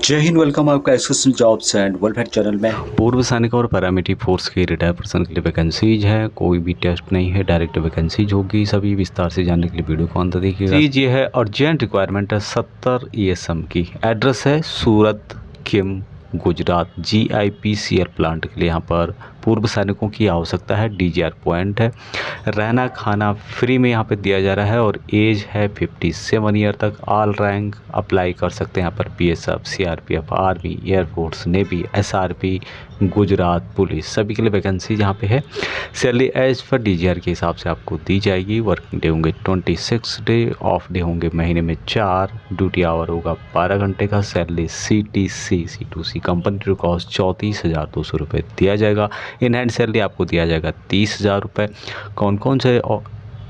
जय हिंद। वेलकम आपका SSC jobs and welfare channel में। पूर्व सैनिक और पैरामिलिट्री फोर्स के रिटायर पर्सन के लिए वैकेंसीज है। कोई भी टेस्ट नहीं है, डायरेक्ट वैकेंसीज होगी। सभी विस्तार से जानने के लिए वीडियो को अंत देखिएगा। चीज ये है, अर्जेंट रिक्वायरमेंट है 70 ESM की। एड्रेस है सूरत किम गुजरात। GIPCL प्लांट के लिए यहाँ पर पूर्व सैनिकों की आवश्यकता है। DGR पॉइंट है। रहना खाना फ्री में यहाँ पे दिया जा रहा है और एज है 57 ईयर तक। ऑल रैंक अप्लाई कर सकते हैं यहाँ पर। BSF, CRPF, army, air force, navy, SRP, Gujarat police, सभी के लिए वैकेंसी यहाँ पे है। सैलरी एज पर DGR के हिसाब से आपको दी जाएगी। वर्किंग डे होंगे 26 डे, ऑफ डे होंगे महीने में 4, ड्यूटी आवर होगा 12 घंटे का। सैलरी C2C कंपनी कॉस्ट 34,200 रुपये दिया जाएगा। इन हैंड सैलरी आपको दिया जाएगा 30,000 रुपये। कौन कौन से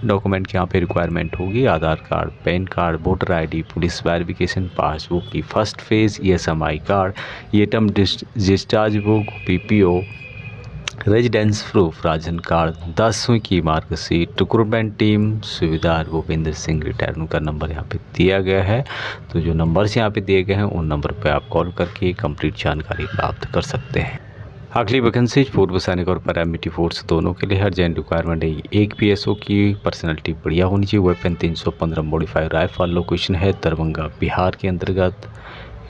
डॉक्यूमेंट की यहाँ पे रिक्वायरमेंट होगी? Aadhaar card, PAN card, voter ID, police verification, passbook की फर्स्ट फेज, ESMI कार्ड, एटम discharge book, PPO, residence proof, ration card, 10वीं की मार्कशीट। रिक्रूटमेंट टीम सुविधार भूपेंद्र सिंह रिटायर, उनका नंबर यहाँ पे दिया गया है। तो जो नंबर्स यहाँ पे दिए गए हैं उन नंबर पे आप कॉल करके कंप्लीट जानकारी प्राप्त कर सकते हैं। अगली वैकेंसी पूर्व सैनिक और पैरामिलिट्री फोर्स दोनों के लिए अर्जेंट रिक्वायरमेंट है। एक PSO की पर्सनैलिटी बढ़िया होनी चाहिए। Weapon 315 modified rifle. लोकेशन है दरभंगा बिहार के अंतर्गत।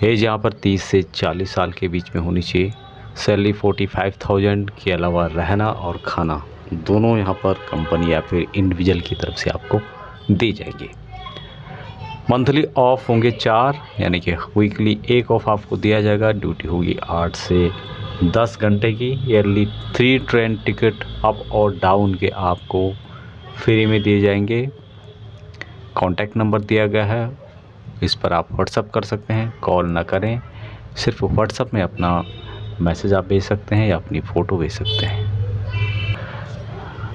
एज यहाँ पर 30 से 40 साल के बीच में होनी चाहिए। सैलरी 45,000 के अलावा रहना और खाना दोनों यहाँ पर कंपनी या फिर इंडिविजुअल की तरफ से आपको दी जाएगी। मंथली ऑफ होंगे 4, यानी कि वीकली एक ऑफ आपको दिया जाएगा। ड्यूटी होगी 8 से 10 घंटे की। ईयरली 3 ट्रेन टिकट अप और डाउन के आपको फ्री में दिए जाएंगे। कॉन्टैक्ट नंबर दिया गया है, इस पर आप व्हाट्सअप कर सकते हैं। कॉल ना करें, सिर्फ व्हाट्सअप में अपना मैसेज आप भेज सकते हैं या अपनी फ़ोटो भेज सकते हैं।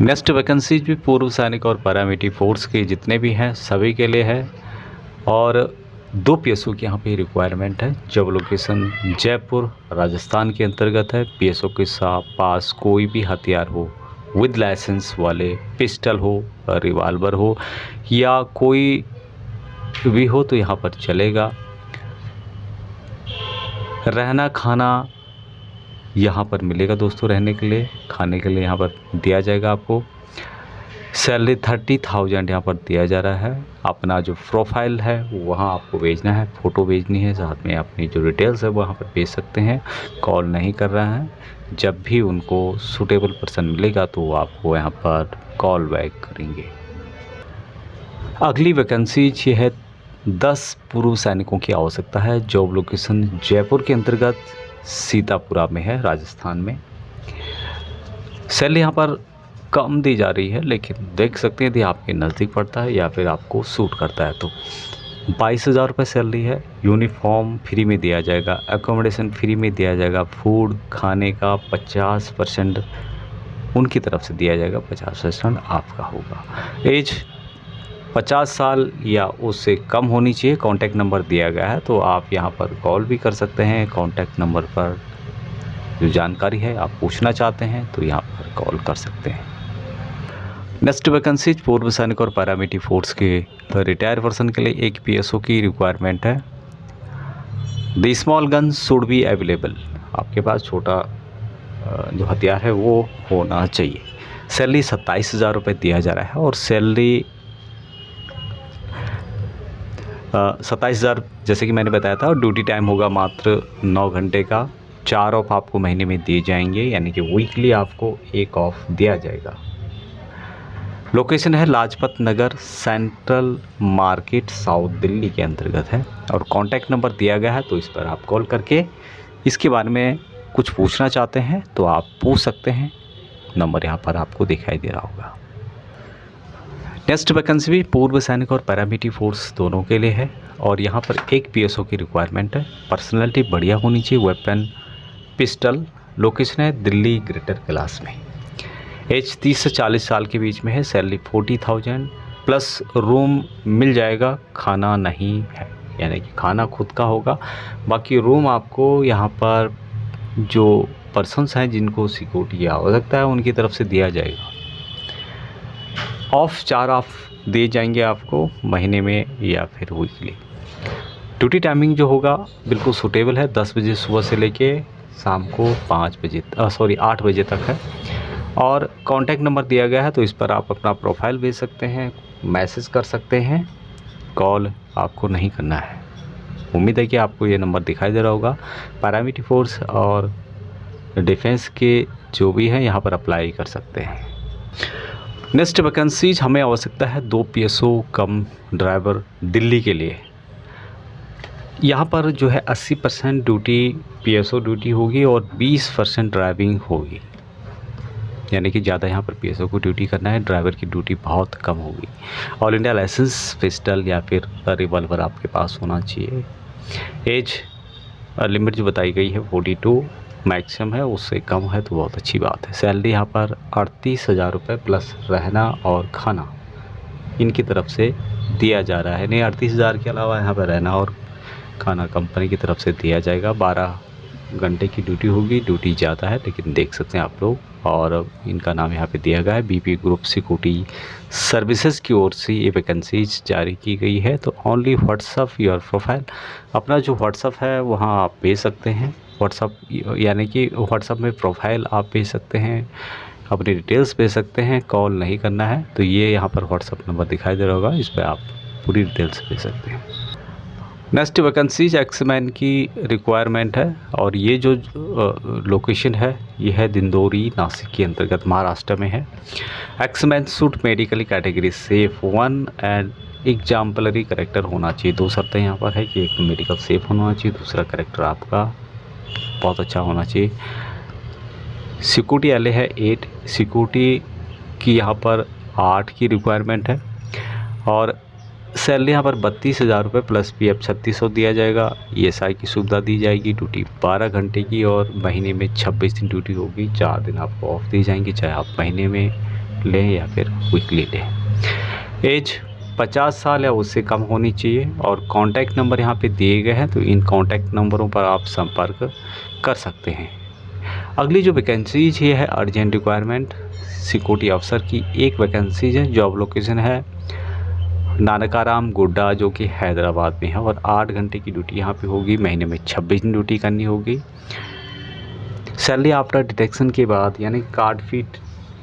नेक्स्ट वैकेंसीज भी पूर्व सैनिक और पैरामिलिट्री फोर्स के जितने भी हैं सभी के लिए है। और 2 PSO की यहाँ पे रिक्वायरमेंट है। जब लोकेशन जयपुर राजस्थान के अंतर्गत है। PSO के पास कोई भी हथियार हो विद लाइसेंस वाले, पिस्टल हो, रिवाल्वर हो या कोई भी हो तो यहाँ पर चलेगा। रहना खाना यहाँ पर मिलेगा दोस्तों, रहने के लिए, खाने के लिए यहाँ पर दिया जाएगा आपको। सैलरी 30,000 यहाँ पर दिया जा रहा है। अपना जो प्रोफाइल है वहाँ आपको भेजना है, फ़ोटो भेजनी है, साथ में अपनी जो डिटेल्स है वहाँ पर भेज सकते हैं। कॉल नहीं कर रहा है। जब भी उनको सूटेबल पर्सन मिलेगा तो वो आपको यहाँ पर कॉल बैक करेंगे। अगली वैकेंसी ये है 10 पूर्व सैनिकों की आवश्यकता है। जॉब लोकेशन जयपुर के अंतर्गत सीतापुरा में है, राजस्थान में। सैलरी यहाँ पर कम दी जा रही है, लेकिन देख सकते हैं यदि आपके नज़दीक पड़ता है या फिर आपको सूट करता है तो 22,000 रुपये सैलरी है। यूनिफॉर्म फ्री में दिया जाएगा, एकोमोडेशन फ्री में दिया जाएगा, फूड खाने का 50% उनकी तरफ से दिया जाएगा, 50% आपका होगा। एज 50 साल या उससे कम होनी चाहिए। कॉन्टैक्ट नंबर दिया गया है तो आप यहाँ पर कॉल भी कर सकते हैं। कॉन्टैक्ट नंबर पर जो जानकारी है आप पूछना चाहते हैं तो यहाँ पर कॉल कर सकते हैं। नेक्स्ट वैकेंसी पूर्व सैनिक और पैरामिलिट्री फोर्स के रिटायर पर्सन के लिए एक PSO की रिक्वायरमेंट है। The small gun should be available. आपके पास छोटा जो हथियार है वो होना चाहिए। सैलरी 27,000 रुपये दिया जा रहा है और सैलरी 27,000 जैसे कि मैंने बताया था। और ड्यूटी टाइम होगा मात्र 9 घंटे का। 4 ऑफ आपको महीने में दिए जाएंगे, यानी कि वीकली आपको एक ऑफ दिया जाएगा। लोकेशन है Lajpat Nagar, central market, south Delhi के अंतर्गत है। और कॉन्टैक्ट नंबर दिया गया है तो इस पर आप कॉल करके इसके बारे में कुछ पूछना चाहते हैं तो आप पूछ सकते हैं। नंबर यहाँ पर आपको दिखाई दे रहा होगा। नेक्स्ट वैकेंसी भी पूर्व सैनिक और पैरामिलिट्री फोर्स दोनों के लिए है और यहाँ पर एक PSO की रिक्वायरमेंट है। पर्सनैलिटी बढ़िया होनी चाहिए। Weapon pistol. लोकेशन है दिल्ली ग्रेटर कैलाश में। एज 30 से 40 साल के बीच में है। सैलरी 40,000 प्लस रूम मिल जाएगा। खाना नहीं है, यानी कि खाना खुद का होगा। बाकी रूम आपको यहाँ पर जो पर्सन्स हैं जिनको सिक्योरिटी की आवश्यकता है उनकी तरफ से दिया जाएगा। ऑफ 4 ऑफ दिए जाएंगे आपको महीने में या फिर वीकली। ड्यूटी टाइमिंग जो होगा बिल्कुल सूटेबल है, 10 बजे सुबह से लेके शाम को 8 बजे तक है। और कॉन्टैक्ट नंबर दिया गया है, तो इस पर आप अपना प्रोफाइल भेज सकते हैं, मैसेज कर सकते हैं, कॉल आपको नहीं करना है। उम्मीद है कि आपको ये नंबर दिखाई दे रहा होगा। पैरामिलिट्री फोर्स और डिफेंस के जो भी हैं यहाँ पर अप्लाई कर सकते हैं। नेक्स्ट वैकेंसीज हमें आवश्यकता है 2 PSO कम ड्राइवर दिल्ली के लिए। यहाँ पर जो है 80% ड्यूटी PSO ड्यूटी होगी और 20% ड्राइविंग होगी, यानी कि ज़्यादा यहाँ पर PSO को ड्यूटी करना है, ड्राइवर की ड्यूटी बहुत कम होगी। ऑल इंडिया लाइसेंस, पिस्टल या फिर रिवॉल्वर आपके पास होना चाहिए। एज लिमिट जो बताई गई है 42 मैक्सिमम है, उससे कम है तो बहुत अच्छी बात है। सैलरी यहाँ पर 38,000 रुपये प्लस रहना और खाना इनकी तरफ से दिया जा रहा है। नहीं, 38,000 के अलावा यहाँ पर रहना और खाना कंपनी की तरफ से दिया जाएगा। 12 घंटे की ड्यूटी होगी, ड्यूटी ज़्यादा है लेकिन देख सकते हैं आप लोग। और इनका नाम यहाँ पे दिया गया है, BP ग्रुप सिक्योरिटी सर्विसेज की ओर से ये वैकेंसीज जारी की गई है। तो ओनली व्हाट्सअप योर प्रोफाइल, अपना जो व्हाट्सअप है वहाँ आप भेज सकते हैं। व्हाट्सअप यानी कि व्हाट्सअप में प्रोफाइल आप भेज सकते हैं, अपनी डिटेल्स भेज सकते हैं, कॉल नहीं करना है। तो ये यहाँ पर व्हाट्सअप नंबर दिखाई दे रहा होगा, इस पर आप पूरी डिटेल्स भेज सकते हैं। नेक्स्ट वैकेंसीज एक्समैन की रिक्वायरमेंट है और ये जो लोकेशन है ये है दिंडोरी, नासिक के अंतर्गत महाराष्ट्र में है। एक्समैन सूट medically category shape 1 and exemplary character होना चाहिए। 2 शर्तें यहाँ पर है कि एक मेडिकल सेफ होना चाहिए, दूसरा करेक्टर आपका बहुत अच्छा होना चाहिए। सिक्योरिटी वाले है 8, सिक्योरिटी की यहाँ पर 8 की रिक्वायरमेंट है। और सैलरी यहाँ पर 32,000 रुपये प्लस PF 3600 दिया जाएगा। ESI की सुविधा दी जाएगी। ड्यूटी 12 घंटे की और महीने में 26 दिन ड्यूटी होगी। 4 दिन आपको ऑफ दी जाएंगी, चाहे आप महीने में लें या फिर वीकली लें। एज 50 साल या उससे कम होनी चाहिए। और कॉन्टैक्ट नंबर यहाँ पे दिए गए हैं, तो इन कॉन्टैक्ट नंबरों पर आप संपर्क कर सकते हैं। अगली जो वैकेंसीज ये है अर्जेंट रिक्वायरमेंट सिक्योरिटी अफसर की एक वैकेंसीज है। जॉब लोकेशन है नानकाराम गोड्डा, जो कि हैदराबाद में है। और 8 घंटे की ड्यूटी यहाँ पे होगी, महीने में 26 दिन ड्यूटी करनी होगी। सैलरी आफ्टर डिटेक्शन के बाद यानी कार्ड फीट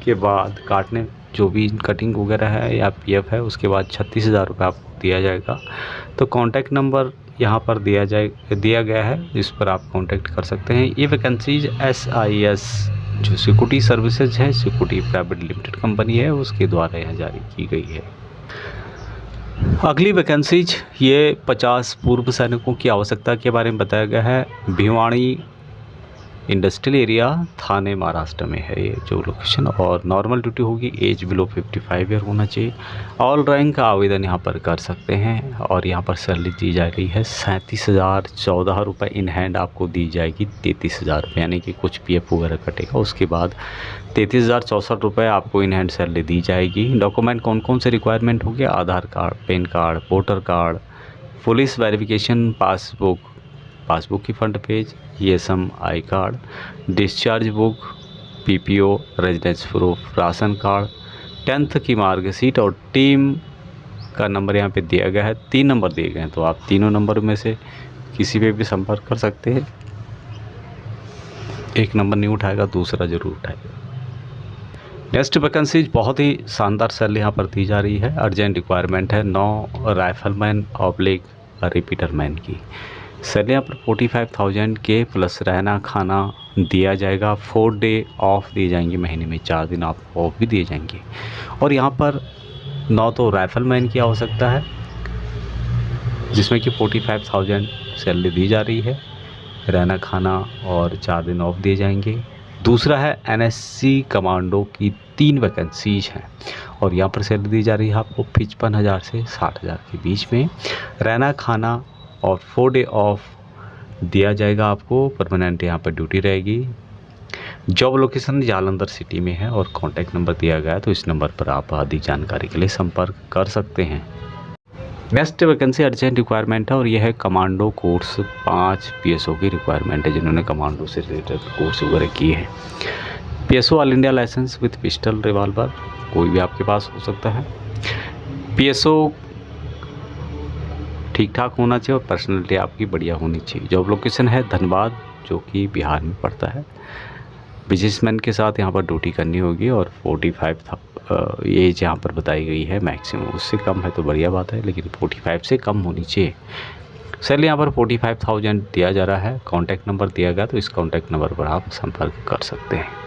के बाद काटने जो भी कटिंग वगैरह है या PF है उसके बाद 36,000 रुपये आपको दिया जाएगा। तो कॉन्टैक्ट नंबर यहाँ पर दिया गया है, इस पर आप कॉन्टैक्ट कर सकते हैं। ये वैकेंसीज SIS जो सिक्योरिटी सर्विसेज है, सिक्योरिटी प्राइवेट लिमिटेड कंपनी है, उसके द्वारा यहाँ जारी की गई है। अगली वैकेंसीज ये 50 पूर्व सैनिकों की आवश्यकता के बारे में बताया गया है। भिवाड़ी इंडस्ट्रियल एरिया, थाने, महाराष्ट्र में है ये जो लोकेशन। और नॉर्मल ड्यूटी होगी, एज बिलो 55 ईयर होना चाहिए। ऑल रैंक का आवेदन यहाँ पर कर सकते हैं। और यहाँ पर सैलरी दी जा रही है 37,014 रुपये इन हैंड आपको दी जाएगी। 33,000 रुपये यानी कि कुछ PF वगैरह कटेगा, उसके बाद 33,064 रुपये आपको इन हैंड सैलरी दी जाएगी। डॉक्यूमेंट कौन कौन से रिक्वायरमेंट हो गया? Aadhaar card, PAN card, voter card, police verification, passbook की front page, ESM I card, discharge book, PPO, residence proof, ration card, 10th की मार्कशीट और टीम का नंबर यहाँ पे दिया गया है। 3 नंबर दिए गए हैं, तो आप तीनों नंबर में से किसी पे भी संपर्क कर सकते हैं। एक नंबर नहीं उठाएगा, दूसरा ज़रूर उठाएगा। नेक्स्ट वैकेंसीज बहुत ही शानदार सैलरी यहाँ पर दी जा रही है। अर्जेंट रिक्वायरमेंट है 9 राइफलमैन ऑब्लिक रिपीटरमैन की। सैलरी यहाँ पर 45,000 के प्लस रहना खाना दिया जाएगा। 4 डे ऑफ दिए जाएंगे, महीने में 4 दिन आप ऑफ भी दिए जाएंगे। और यहाँ पर 9 तो राइफलमैन की आवश्यकता है जिसमें कि 45,000 सैलरी दी जा रही है, रहना खाना और 4 दिन ऑफ दिए जाएंगे। दूसरा है NSC कमांडो की 3 वैकेंसीज हैं और यहाँ पर सैलरी दी जा रही है आपको 55,000 से 60,000 के बीच में। रहना खाना और 4 डे ऑफ दिया जाएगा आपको। परमानेंट यहाँ पर ड्यूटी रहेगी। जॉब लोकेशन जालंधर सिटी में है और कॉन्टैक्ट नंबर दिया गया है, तो इस नंबर पर आप अधिक जानकारी के लिए संपर्क कर सकते हैं। नेक्स्ट वैकेंसी अर्जेंट रिक्वायरमेंट है और यह है कमांडो कोर्स। 5 PSO की रिक्वायरमेंट है जिन्होंने कमांडो से रिलेटेड कोर्स वगैरह किए हैं। PSO all India licence with pistol revolver कोई भी आपके पास हो सकता है। PSO ठीक ठाक होना चाहिए और पर्सनैलिटी आपकी बढ़िया होनी चाहिए। जॉब लोकेशन है धनबाद, जो कि बिहार में पड़ता है। बिजनेसमैन के साथ यहाँ पर ड्यूटी करनी होगी और 45 था एज यहाँ पर बताई गई है मैक्सिमम। उससे कम है तो बढ़िया बात है, लेकिन 45 से कम होनी चाहिए। सैलरी यहाँ पर 45,000 दिया जा रहा है। कॉन्टैक्ट नंबर दिया गया, तो इस कॉन्टैक्ट नंबर पर आप संपर्क कर सकते हैं।